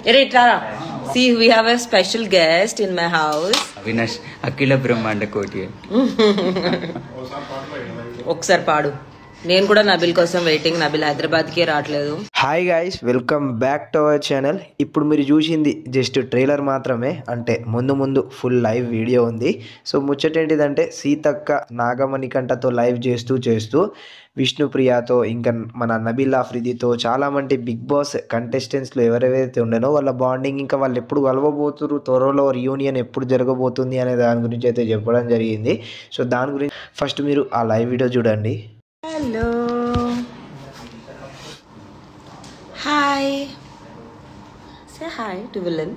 See, we have a special guest in my house. Avinash, Akila Brahmanda Koti. ఒకసారి పాడు. నేను కూడా నబిల్ కోసం వెయిటింగ్. నబిల్ హైదరాబాద్కి రావట్లేదు. Hi guys, welcome back to our channel. ఇప్పుడు మీరు చూసింది జస్ట్ ట్రైలర్ మాత్రమే, అంటే ముందు ఫుల్ లైవ్ వీడియో ఉంది. సో ముచ్చటేంటిదంటే సీతక్క నాగమణికంఠతో లైవ్ చేస్తూ విష్ణుప్రియతో ఇంకా మన నబీల్ ఆఫ్రిదితో చాలామంది బిగ్ బాస్ కంటెస్టెంట్స్లో ఎవరెవరైతే ఉండేనో వాళ్ళ బాండింగ్, ఇంకా వాళ్ళు ఎప్పుడు కలవబోతున్నారు, త్వరలో రియూనియన్ ఎప్పుడు జరగబోతుంది అనే దాని గురించి అయితే చెప్పడం జరిగింది. సో దాని గురించి ఫస్ట్ మీరు ఆ లైవ్ వీడియో చూడండి. Hello, hi, say hi to villain.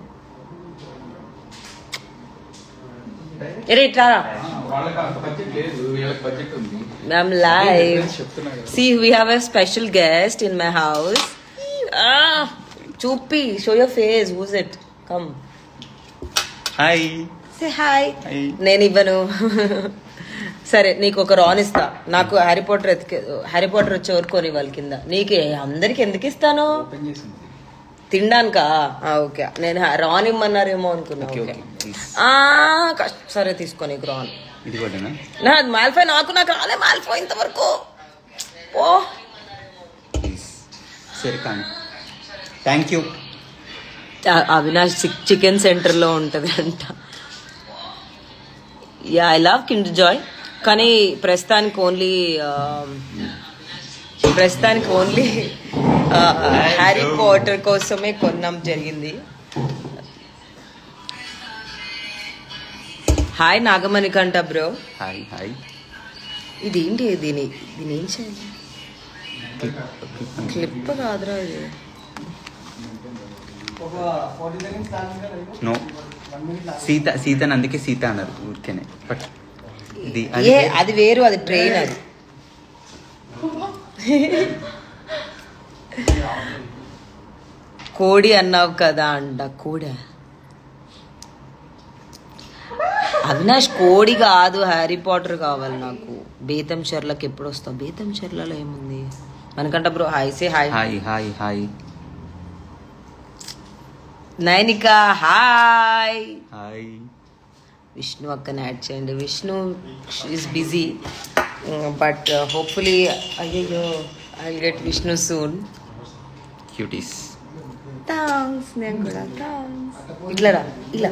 I'm live. See, we have a special guest in my house. Chupi, show your face. Who's it? Come. Hi. Say hi. Hi. నేను ఇవ్వను. సరే, నీకు ఒక రాన్ ఇస్తా. నాకు హ్యారీ పాటర్ వచ్చే వరకు కొని వాళ్ళ కింద. నీకు అందరికి ఎందుకు ఇస్తాను? తినడానికా? ఓకే, నేను రాన్ ఇమ్మన్నారేమో అనుకున్నా. సరే తీసుకో, నీకు రాన్. నా మాల్ఫై నాకు రాలే. మాల్ఫై ఇంతవరకు. ఓ సరే కానీ థ్యాంక్ యూ. అవినాష్ చికెన్ సెంటర్లో ఉంటుంది అంట. Yeah, I love Kinder Joy, కానీ ప్రస్తుతానికి ఓన్లీ హ్యారీ పాటర్ కోసమే కొన్నాం జరిగింది. Hi Nagamanikantha bro. Hi hi. ఇదేంటి? దీని ఏం చేయాలి? క్లిప్ కాదురా ఇది. నో, సీతని అందుకే సీత అన్నారు ఊరికేనే. బట్ అది వేరు, అది ట్రైన్. అది కోడి అన్నావు కదా అంట. కోడి అవినాష్, కోడి కాదు, హ్యారీ పాటర్ కావాలి నాకు. బేతం చెర్లకు ఎప్పుడు వస్తావు? బేతం చెర్లలో ఏముంది? మనకంట bro hi. Say hi. Hi hi hi. Nainika hi. Hi. Vishnu అక్కని యాడ్ చేయండి. Vishnu is busy, but hopefully అయ్యో I will get Vishnu soon. Cuties. Thanks. నేను కూడా థాంక్స్. ఇట్లా ఇలా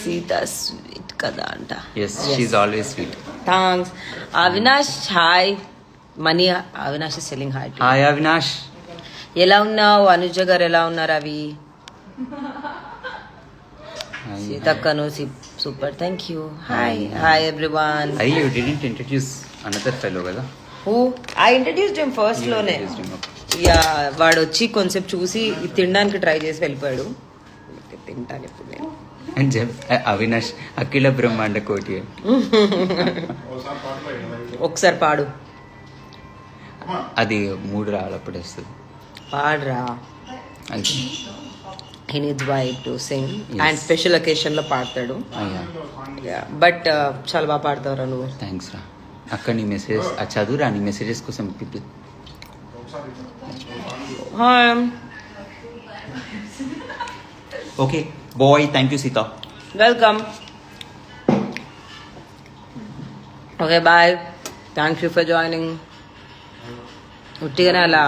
సీత స్వీట్ కదా అంట. Yes, she is always sweet. Thanks. Avinash hi. Money Avinash is selling hi. Hi Avinash, ఎలా ఉన్నావు? అనుజ గారు ఎలా ఉన్నారు? అవి సీతక్కను super, thank you. Hi everyone. I you didn't introduce another fellow కదా? Who? I introduced him first లోనే. యా, వాడు వచ్చి కొంచెం చూసి తినడానికి ట్రై చేసి వెళ్ళిపోయాడు. తింటాను ఇప్పుడు నేను. అవినాష్, అఖిల బ్రహ్మాండ కోటి. ఒకసారి పాడు. అది 3 రాళ్ళప్పుడు వస్తుంది. పాడరా. He needs wife to sing. Yes. And special occasion లో పాడతాడు. బట్ చాలా బాగా పాడతావురా నువ్వు. థ్యాంక్స్ రా అక్క. నీ మెసేజెస్ చదువురా, నీ మెసేజెస్ కోసం people. Okay bye, thank you Sita. Welcome. Okay bye, thank you for joining. ఉట్టిగానే అలా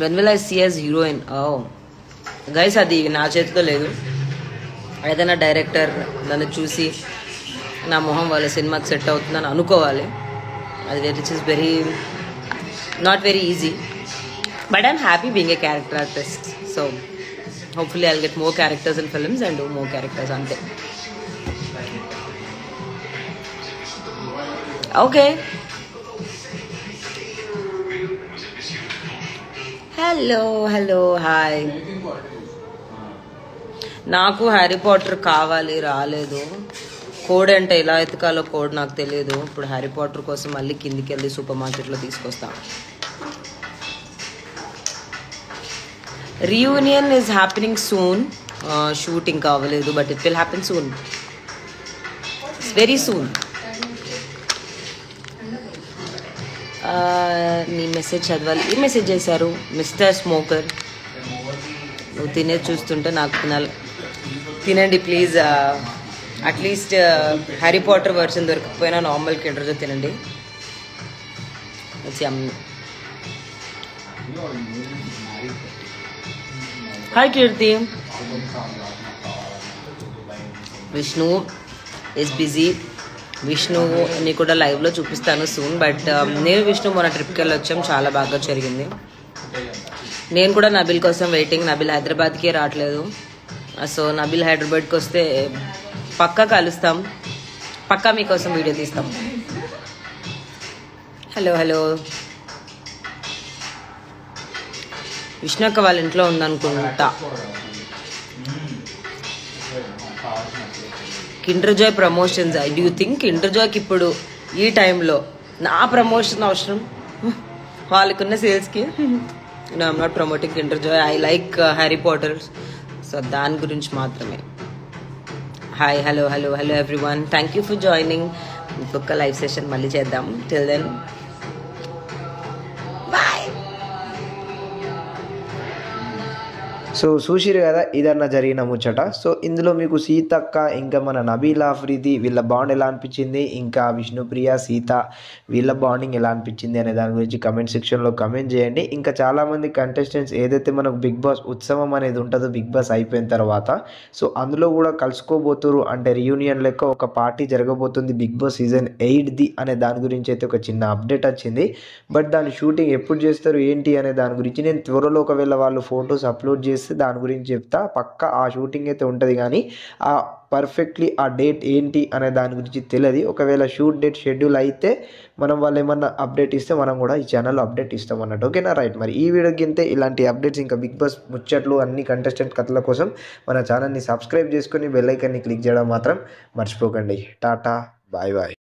when will I see as heroine? Oh guys, అది నా చేతిలో లేదు. ఏదైనా డైరెక్టర్ నన్ను చూసి నా మొహం వాళ్ళ సినిమాకి సెట్ అవుతుందని అనుకోవాలి. అది which is not very easy, but I'm happy being a character artist, so hopefully I'll get more characters in films and do more characters ante. Okay, hello hi. నాకు హ్యారీ పాటర్ కావాలి, రాలేదు. Code అంటే ఎలా ఎతకాలో code నాకు తెలియదు. ఇప్పుడు Harry Potter కోసం మళ్ళీ కిందికి వెళ్ళి సూపర్ మార్కెట్లో తీసుకొస్తాం. Reunion is happening soon. Shooting కావలేదు, but it will happen soon, very soon. నీ మెసేజ్ చదవాలి. ఏ మెసేజ్ చేశారు? మిస్టర్ స్మోకర్, నువ్వు తినేది చూస్తుంటే నాకు తినాలి. తినండి please. At least Harry Potter version దొరకకపోయినా నార్మల్ కిండర్ జాయ్ తినండి. Hi Keerthi. Vishnu is busy. విష్ణుని కూడా లైవ్లో చూపిస్తాను సూన్. బట్ నేను విష్ణు మొన్న ట్రిప్కి వెళ్ళి వచ్చాం, చాలా బాగా జరిగింది. నేను కూడా నబిల్ కోసం వెయిటింగ్. నబిల్ హైదరాబాద్కే రావట్లేదు. సో నబిల్ హైదరాబాద్కి వస్తే పక్కా కలుస్తాం, పక్కా మీకోసం వీడియో తీస్తాం. Hello hello. విష్ణు అక్క వాళ్ళ ఇంట్లో ఉందనుకుంటా. Kinder Joy promotions. I do think Kinder జాయ్కి ఇప్పుడు ఈ టైంలో నా ప్రమోషన్ అవసరం? వాళ్ళకున్న సేల్స్కి I'm not promoting Kinder Joy. I like Harry Potter. So దాని గురించి మాత్రమే. Hi hello hello hello everyone. Thank you for joining. ఇంకొక లైవ్ సెషన్ మళ్ళీ చేద్దాం. Till then bye. సో చూసిరు కదా, ఇదన్న జరిగిన ముచ్చట. సో ఇందులో మీకు సీతక్క ఇంకా మన నబీల్ ఆఫ్రిది వీళ్ళ బాండ్ ఎలా అనిపించింది, ఇంకా విష్ణుప్రియ సీత వీళ్ళ బాండింగ్ ఎలా అనిపించింది అనే దాని గురించి కమెంట్ సెక్షన్లో కమెంట్ చేయండి. ఇంకా చాలామంది కంటెస్టెంట్స్ ఏదైతే మనకు బిగ్ బాస్ ఉత్సవం అనేది ఉంటుందో బిగ్ బాస్ అయిపోయిన తర్వాత, సో అందులో కూడా కలుసుకోబోతురు. అంటే రియూనియన్ లెక్క ఒక పార్టీ జరగబోతుంది బిగ్ బాస్ సీజన్ 8ది అనే దాని గురించి అయితే ఒక చిన్న అప్డేట్ వచ్చింది. బట్ దాని షూటింగ్ ఎప్పుడు చేస్తారు ఏంటి అనే దాని గురించి నేను త్వరలో ఒకవేళ వాళ్ళు ఫొటోస్ అప్లోడ్ చేస్తే దాని గురించి చెప్తా. పక్కా ఆ షూటింగ్ అయితే ఉంటుంది, కానీ ఆ పర్ఫెక్ట్లీ ఆ డేట్ ఏంటి అనే దాని గురించి తెలియదు. ఒకవేళ షూట్ డేట్ షెడ్యూల్ అయితే మనం వాళ్ళు ఏమన్నా అప్డేట్ ఇస్తే మనం కూడా ఈ ఛానల్లో అప్డేట్ ఇస్తాం అన్నట్టు. ఓకేనా, రైట్. మరి ఈ వీడియోకి ఇంతే. ఇలాంటి అప్డేట్స్ ఇంకా బిగ్ బాస్ ముచ్చట్లు అన్ని కంటెస్టెంట్ కథల కోసం మన ఛానల్ని సబ్స్క్రైబ్ చేసుకొని బెల్ ఐకాన్ని క్లిక్ చేయడం మాత్రం మర్చిపోకండి. Tata, bye bye.